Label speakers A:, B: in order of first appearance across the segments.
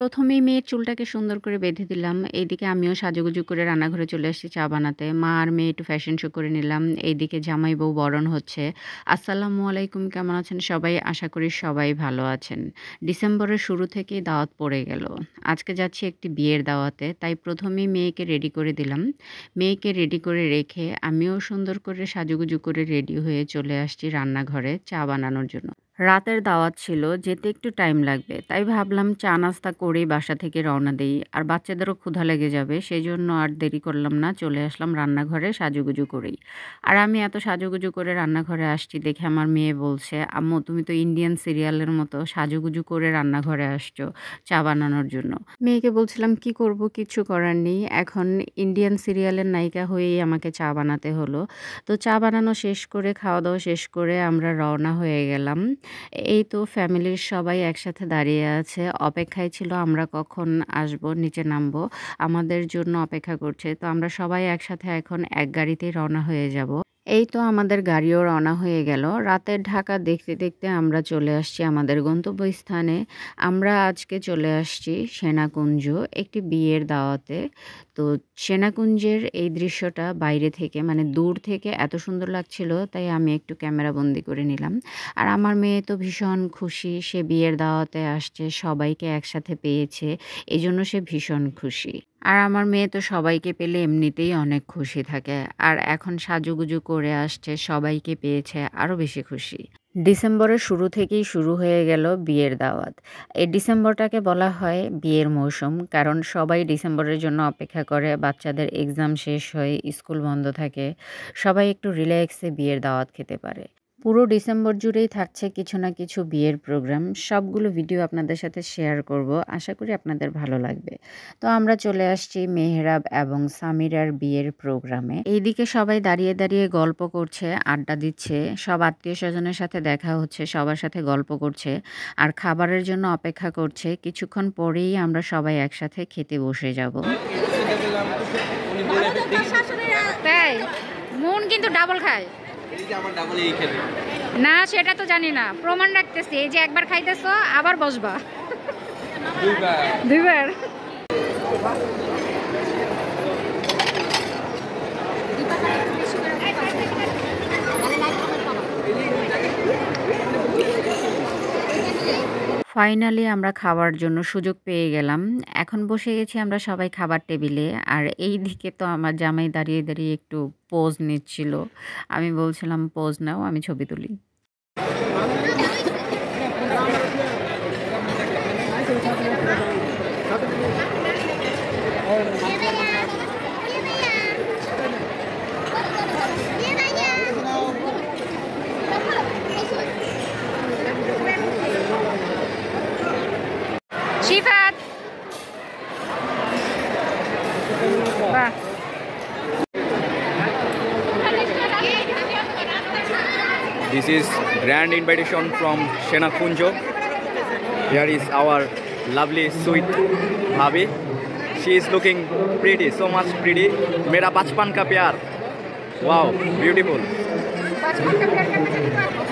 A: প্রথমেই মেয়ের চুলটাকে সুন্দর করে বেঁধে দিলাম। এইদিকে আমিও সাজুগুজু করে রান্নাঘরে চলে আসছি চা বানাতে। মা আর মেয়ে একটু ফ্যাশন শো করে নিলাম। এইদিকে জামাই বউ বরণ হচ্ছে। আসসালামু আলাইকুম, কেমন আছেন সবাই? আশা করি সবাই ভালো আছেন। ডিসেম্বরের শুরু থেকেই দাওয়াত পড়ে গেল। আজকে যাচ্ছি একটি বিয়ের দাওয়াতে, তাই প্রথমেই মেয়েকে রেডি করে দিলাম। মেয়েকে রেডি করে রেখে আমিও সুন্দর করে সাজুগুজু করে রেডি হয়ে চলে আসছি রান্নাঘরে চা বানানোর জন্য। রাতের দাওয়াত ছিল, যেতে একটু টাইম লাগবে, তাই ভাবলাম চা নাস্তা করেই বাসা থেকে রওনা দেই। আর বাচ্চাদেরও ক্ষুধা লেগে যাবে, সেই জন্য আর দেরি করলাম না, চলে আসলাম রান্নাঘরে সাজুগুজু করেই। আর আমি এত সাজুগুজু করে রান্নাঘরে আসছি দেখে আমার মেয়ে বলছে, আম্মু তুমি তো ইন্ডিয়ান সিরিয়ালের মতো সাজুগুজু করে রান্নাঘরে আসছো চা বানানোর জন্য। মেয়েকে বলছিলাম কি করব, কিছু করার নেই, এখন ইন্ডিয়ান সিরিয়ালের নায়িকা হয়েই আমাকে চা বানাতে হলো। তো চা বানানো শেষ করে খাওয়া দাওয়া শেষ করে আমরা রওনা হয়ে গেলাম। এই তো ফ্যামিলির সবাই একসাথে দাঁড়িয়ে আছে, অপেক্ষায় ছিল আমরা কখন আসব, নিচে নামবো, আমাদের জন্য অপেক্ষা করছে। তো আমরা সবাই একসাথে এখন এক গাড়িতেই রওনা হয়ে যাব। এই তো আমাদের গাড়িও রওনা হয়ে গেল। রাতের ঢাকা দেখতে দেখতে আমরা চলে আসছি আমাদের গন্তব্যস্থানে। আমরা আজকে চলে আসছি সেনাকুঞ্জ একটি বিয়ের দাওয়াতে। তো সেনাকুঞ্জের এই দৃশ্যটা বাইরে থেকে মানে দূর থেকে এত সুন্দর লাগছিল, তাই আমি একটু ক্যামেরা বন্দি করে নিলাম। আর আমার মেয়ে তো ভীষণ খুশি, সে বিয়ের দাওয়াতে আসছে, সবাইকে একসাথে পেয়েছে, এই জন্য সে ভীষণ খুশি। আর আমার মেয়ে তো সবাইকে পেলে এমনিতেই অনেক খুশি থাকে, আর এখন সাজুগুজু করে আসছে, সবাইকে পেয়েছে, আরও বেশি খুশি। ডিসেম্বরের শুরু থেকেই শুরু হয়ে গেল বিয়ের দাওয়াত। এই ডিসেম্বরটাকে বলা হয় বিয়ের মৌসুম, কারণ সবাই ডিসেম্বরের জন্য অপেক্ষা করে। বাচ্চাদের এক্সাম শেষ হয়ে স্কুল বন্ধ থাকে, সবাই একটু রিল্যাক্সে বিয়ের দাওয়াত খেতে পারে। পুরো ডিসেম্বর জুড়েই থাকছে কিছু না কিছু বিয়ের প্রোগ্রাম, সবগুলো ভিডিও আপনাদের সাথে শেয়ার করব, আশা করি আপনাদের ভালো লাগবে। তো আমরা চলে আসছি মেহরাব এবং সামিরার বিয়ের প্রোগ্রামে। এইদিকে সবাই দাঁড়িয়ে দাঁড়িয়ে গল্প করছে, আড্ডা দিচ্ছে, সব আত্মীয় স্বজনের সাথে দেখা হচ্ছে, সবার সাথে গল্প করছে আর খাবারের জন্য অপেক্ষা করছে। কিছুক্ষণ পরেই আমরা সবাই একসাথে খেতে বসে যাব। তাই মন কিন্তু ডাবল খায় না, সেটা তো জানি না, প্রমাণ রাখতেছি। এই যে একবার খাইতেছো আবার বসবা দুইবার। ফাইনালি আমরা খাওয়ার জন্য সুযোগ পেয়ে গেলাম। এখন বসে গেছি আমরা সবাই খাবার টেবিলে। আর এই দিকে তো আমার জামাই দাঁড়িয়ে দাঁড়িয়ে একটু পোজ নিচ্ছিল। আমি বলছিলাম পোজ নাও, আমি ছবি তুলি। শিফাত বাহ,
B: This is grand invitation from Senakunjo. Here is our lovely sweet Bhabi. She is looking pretty, so much pretty. Mera bachpan ka pyar. Wow, beautiful.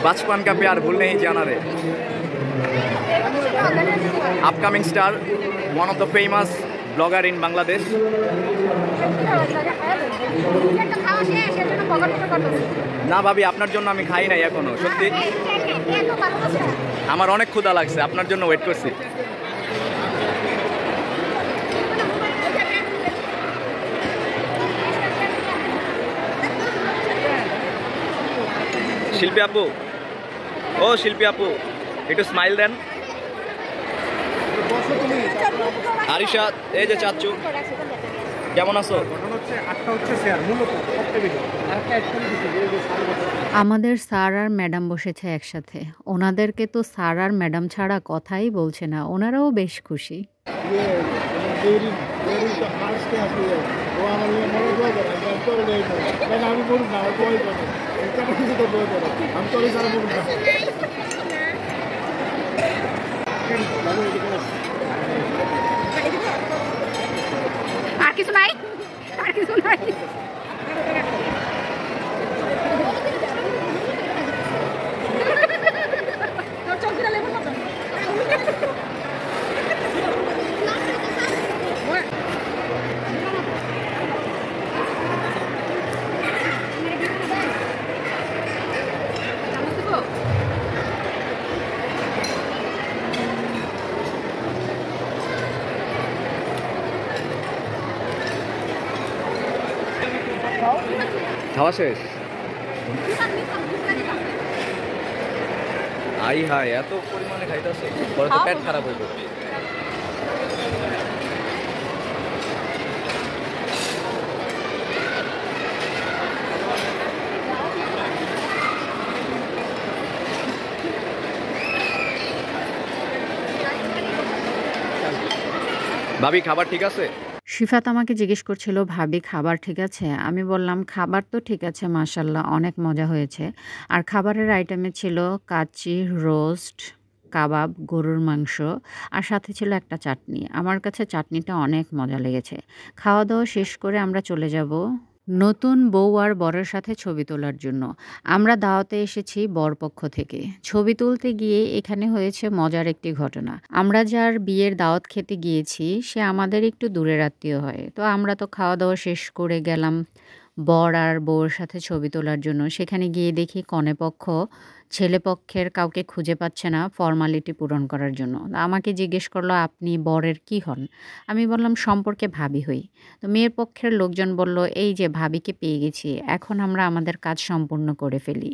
B: Bachpan ka pyar bhul nahi jana re. Upcoming star, one of the famous blogger in Bangladesh. না ভাবি, আপনার জন্য আমি খাই নাই এখনো, সত্যি আমার অনেক ক্ষুধা লাগছে, আপনার জন্য ওয়েট করছি। শিল্পী আপু, ও শিল্পী আপু, একটু স্মাইল দেন। আরিশা, এই যে চাচ্চু, কেমন আছো?
A: আমাদের স্যার আর ম্যাডাম বসেছে একসাথে, ওনাদেরকে তো স্যার আর ম্যাডাম ছাড়া কথাই বলছে না, ওনারাও বেশ খুশি। আর কিছু নাই, আর কিছু নাই।
B: খাওয়া শেষ? আই হাই, এত পরিমাণে খাইতেছে, পরে তো পেট খারাপ হইব। ভাবি খাবার ঠিক আছে?
A: শিফাত আমাকে জিজ্ঞেস করছিল, ভাবি খাবার ঠিক আছে? আমি বললাম খাবার তো ঠিক আছে মাশাল্লাহ, অনেক মজা হয়েছে। আর খাবারের আইটেমে ছিল কাচ্চি, রোস্ট, কাবাব, গরুর মাংস আর সাথে ছিল একটা চাটনি। আমার কাছে চাটনিটা অনেক মজা লেগেছে। খাওয়া দাওয়া শেষ করে আমরা চলে যাব নতুন বউ আর বরের সাথে ছবি তোলার জন্য। আমরা দাওয়াতে এসেছি বরপক্ষ থেকে। ছবি তুলতে গিয়ে এখানে হয়েছে মজার একটি ঘটনা। আমরা যার বিয়ের দাওয়াত খেতে গিয়েছি সে আমাদের একটু দূরের আত্মীয় হয়। তো আমরা তো খাওয়া দাওয়া শেষ করে গেলাম বর আর বউয়ের সাথে ছবি তোলার জন্য। সেখানে গিয়ে দেখি কনেপক্ষ ছেলেপক্ষের কাউকে খুঁজে পাচ্ছে না ফর্মালিটি পূরণ করার জন্য। আমাকে জিজ্ঞেস করলো, আপনি বরের কি হন? আমি বললাম সম্পর্কে ভাবি হই। তো মেয়ের পক্ষের লোকজন বলল, এই যে ভাবিকে পেয়ে গেছি, এখন আমরা আমাদের কাজ সম্পূর্ণ করে ফেলি।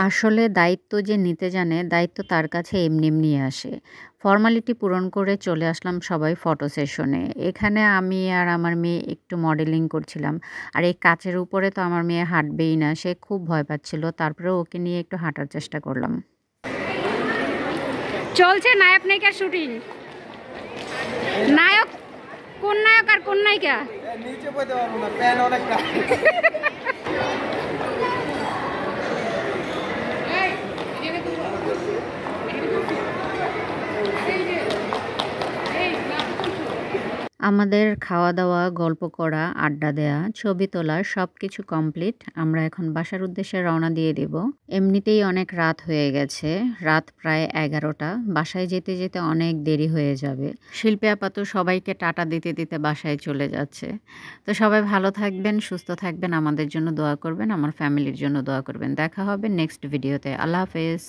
A: আসলে দায়িত্ব যে নিতে জানে, দায়িত্ব তার কাছে এমনি এমনি আসে। ফর্মালিটি পূরণ করে চলে আসলাম সবাই ফটো সেশনে। এখানে আমি আর আমার মেয়ে একটু মডেলিং করছিলাম। আর এই কাচের উপরে তো আমার মেয়ে হাঁটবেই না, সে খুব ভয় পাচ্ছিল। তারপরে ওকে নিয়ে একটু হাঁটার চেষ্টা করলাম। চলছে নায়ক নায়িকার শুটিং। নায়ক কোন নায়ক আর কোন নায়িকা?
C: নিচে বইতে পারবো না, প্যান অনেকটা।
A: আমাদের খাওয়া দাওয়া, গল্প করা, আড্ডা দেয়া, ছবি তোলা সবকিছু কমপ্লিট। আমরা এখন বাসার উদ্দেশ্যে রওনা দিয়ে দেব। এমনিতেই অনেক রাত হয়ে গেছে, রাত প্রায় 11টা। বাসায় যেতে যেতে অনেক দেরি হয়ে যাবে। শিল্পী আপা তো সবাইকে টাটা দিতে দিতে বাসায় চলে যাচ্ছে। তো সবাই ভালো থাকবেন, সুস্থ থাকবেন, আমাদের জন্য দোয়া করবেন, আমার ফ্যামিলির জন্য দোয়া করবেন। দেখা হবে নেক্সট ভিডিওতে। আল্লাহ হাফেজ।